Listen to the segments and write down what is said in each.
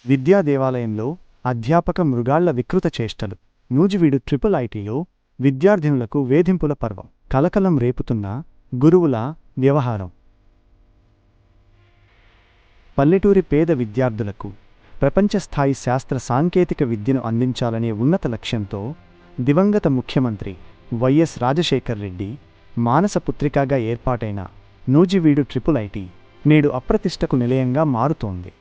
విద్యా దేవాలయంలో అధ్యాపక మృగాళ్ల వికృత చేష్టలు. నూజివీడు IIITలో విద్యార్థినులకు వేధింపుల పర్వం. కలకలం రేపుతున్న గురువుల వ్యవహారం. పల్లెటూరి పేద విద్యార్థులకు ప్రపంచస్థాయి శాస్త్ర సాంకేతిక విద్యను అందించాలనే ఉన్నత లక్ష్యంతో దివంగత ముఖ్యమంత్రి వైఎస్ రాజశేఖర్ రెడ్డి మానసపుత్రికగా ఏర్పాటైన నూజివీడు IIIT నేడు అప్రతిష్టకు నిలయంగా మారుతోంది.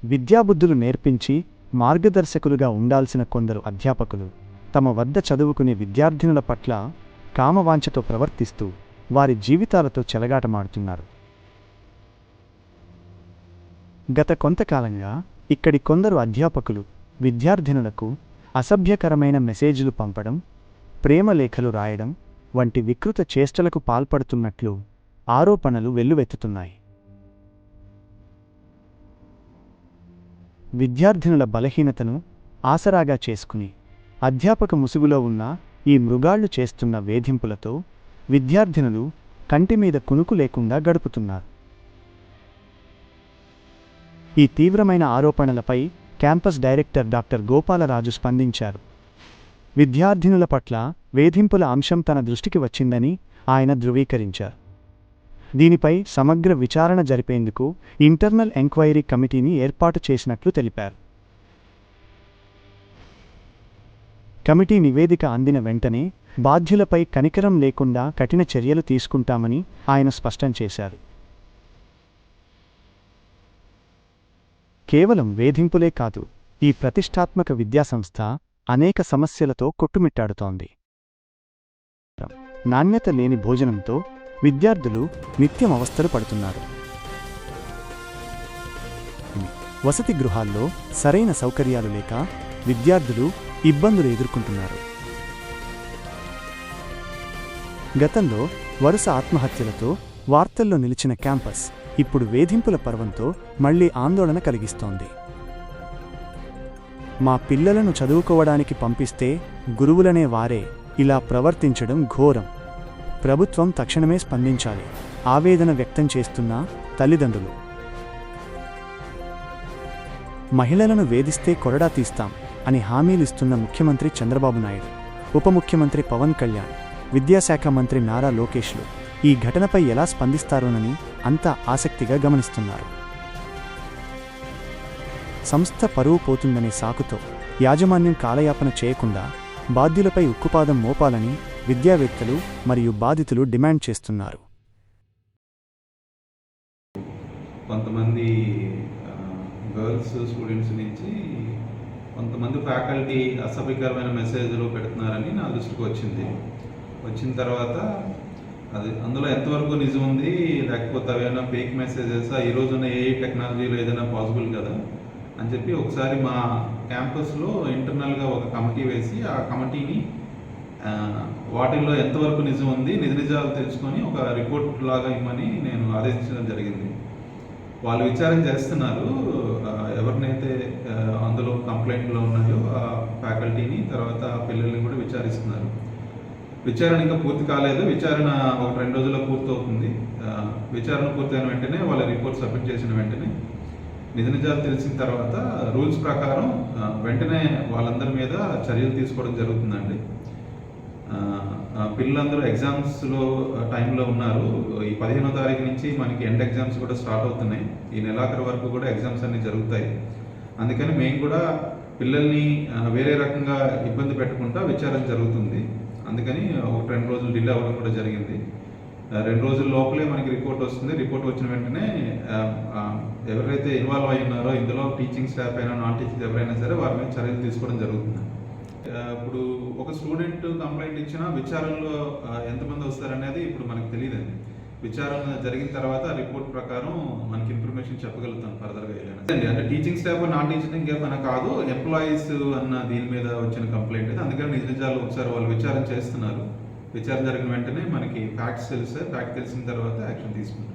విద్యాబుద్ధులు నేర్పించి మార్గదర్శకులుగా ఉండాల్సిన కొందరు అధ్యాపకులు తమ వద్ద చదువుకునే విద్యార్థినుల పట్ల కామవాంఛతో ప్రవర్తిస్తూ వారి జీవితాలతో చెలగాటమాడుతున్నారు. గత కొంతకాలంగా ఇక్కడి కొందరు అధ్యాపకులు విద్యార్థినులకు అసభ్యకరమైన మెసేజ్లు పంపడం, ప్రేమలేఖలు రాయడం వంటి వికృత చేష్టలకు పాల్పడుతున్నట్లు ఆరోపణలు వెల్లువెత్తుతున్నాయి. విద్యార్థినుల బలహీనతను ఆసరాగా చేసుకుని అధ్యాపక ముసుగులో ఉన్న ఈ మృగాళ్లు చేస్తున్న వేధింపులతో విద్యార్థినులు కంటిమీద కునుకు లేకుండా గడుపుతున్నారు. ఈ తీవ్రమైన ఆరోపణలపై క్యాంపస్ డైరెక్టర్ డాక్టర్ గోపాలరాజు స్పందించారు. విద్యార్థినుల పట్ల వేధింపుల అంశం తన దృష్టికి వచ్చిందని ఆయన ధృవీకరించారు. దీనిపై సమగ్ర విచారణ జరిపేందుకు ఇంటర్నల్ ఎంక్వైరీ కమిటీని ఏర్పాటు చేసినట్లు తెలిపారు. కమిటీ నివేదిక అందిన వెంటనే బాధ్యులపై కనికరం లేకుండా కఠిన చర్యలు తీసుకుంటామని ఆయన స్పష్టం చేశారు. కేవలం వేధింపులే కాదు, ఈ ప్రతిష్టాత్మక విద్యాసంస్థ అనేక సమస్యలతో కొట్టుమిట్టాడుతోంది. నాణ్యత లేని భోజనంతో విద్యార్థులు నిత్యం అవస్థలు పడుతున్నారు. వసతి గృహాల్లో సరైన సౌకర్యాలు లేక విద్యార్థులు ఇబ్బందులు ఎదుర్కొంటున్నారు. గతంలో వరుస ఆత్మహత్యలతో వార్తల్లో నిలిచిన క్యాంపస్ ఇప్పుడు వేధింపుల పర్వంతో మళ్లీ ఆందోళన కలిగిస్తోంది. మా పిల్లలను చదువుకోవడానికి పంపిస్తే గురువులనే వారే ఇలా ప్రవర్తించడం ఘోరం. ప్రభుత్వం తక్షణమే స్పందించాలి, ఆవేదన వ్యక్తం చేస్తున్న తల్లిదండ్రులు. మహిళలను వేధిస్తే కొరడా తీస్తాం అని హామీలిస్తున్న ముఖ్యమంత్రి చంద్రబాబు నాయుడు, ఉప ముఖ్యమంత్రి పవన్ కళ్యాణ్, విద్యాశాఖ మంత్రి నారా లోకేష్లు ఈ ఘటనపై ఎలా స్పందిస్తారోనని అంతా ఆసక్తిగా గమనిస్తున్నారు. సంస్థ పరువు పోతుందనే సాకుతో యాజమాన్యం కాలయాపన చేయకుండా బాధ్యులపై ఉక్కుపాదం మోపాలని విద్యావేత్తలు మరియు బాధితులు డిమాండ్ చేస్తున్నారు. కొంతమంది గర్ల్స్ స్టూడెంట్స్ నుంచి కొంతమంది ఫ్యాకల్టీ అసభ్యకరమైన మెసేజ్లు పెడుతున్నారని నా దృష్టికి వచ్చిన తర్వాత అది అందులో ఎంతవరకు నిజం ఉంది, లేకపోతే అవేమైనా ఫేక్ మెసేజెస్, ఈ రోజున ఏ టెక్నాలజీలో ఏదైనా పాసిబుల్ కదా అని చెప్పి ఒకసారి మా క్యాంపస్లో ఇంటర్నల్గా ఒక కమిటీ వేసి ఆ కమిటీని వాటిల్లో ఎంతవరకు నిజం ఉంది, నిజాలు తెలుసుకొని ఒక రిపోర్ట్ లాగా ఇవ్వమని నేను ఆదేశించడం జరిగింది. వాళ్ళు విచారణ చేస్తున్నారు. ఎవరినైతే అందులో కంప్లైంట్లో ఉన్నాయో ఆ ఫ్యాకల్టీని, తర్వాత ఆ పిల్లల్ని కూడా విచారిస్తున్నారు. విచారణ ఇంకా పూర్తి కాలేదు. విచారణ ఒక 2 రోజుల్లో పూర్తవుతుంది. విచారణ పూర్తయిన వెంటనే వాళ్ళ రిపోర్ట్ సబ్మిట్ చేసిన వెంటనే నిజాలు తెలిసిన తర్వాత రూల్స్ ప్రకారం వెంటనే వాళ్ళందరి మీద చర్యలు తీసుకోవడం జరుగుతుందండి. పిల్లలందరూ ఎగ్జామ్స్లో టైంలో ఉన్నారు. ఈ 15వ తారీఖు నుంచి మనకి ఎండ్ ఎగ్జామ్స్ కూడా స్టార్ట్ అవుతున్నాయి. ఈ నెలాఖరు వరకు కూడా ఎగ్జామ్స్ అన్నీ జరుగుతాయి. అందుకని మేము కూడా పిల్లల్ని వేరే రకంగా ఇబ్బంది పెట్టకుండా విచారణ జరుగుతుంది. అందుకని ఒక 2 రోజులు డిలే అవ్వడం కూడా జరిగింది. 2 రోజుల లోపలే మనకి రిపోర్ట్ వస్తుంది. రిపోర్ట్ వచ్చిన వెంటనే ఎవరైతే ఇన్వాల్వ్ అయి ఉన్నారో ఇందులో టీచింగ్ స్టాఫ్ అయినా నాన్ టీచింగ్ ఎవరైనా సరే వారి మీద చర్యలు తీసుకోవడం జరుగుతుంది. ఇప్పుడు ఒక స్టూడెంట్ కంప్లైంట్ ఇచ్చినా విచారణలో ఎంతమంది వస్తారనేది ఇప్పుడు మనకు తెలియదండి. విచారణ జరిగిన తర్వాత రిపోర్ట్ ప్రకారం మనకి ఇన్ఫర్మేషన్ చెప్పగలుగుతాం ఫర్దర్గా ఏదైనా. అంటే టీచింగ్ స్టాఫ్ నాన్ టీచింగ్ ఏమైనా కాదు, ఎంప్లాయీస్ అన్న దీని మీద వచ్చిన కంప్లైంట్ అది. అందుకని నిజాలు ఒకసారి వాళ్ళు విచారణ చేస్తున్నారు. విచారణ జరిగిన వెంటనే మనకి ఫ్యాక్ట్స్ తెలిస్తే ఫ్యాక్ట్ తెలిసిన తర్వాత యాక్షన్ తీసుకుంటాం.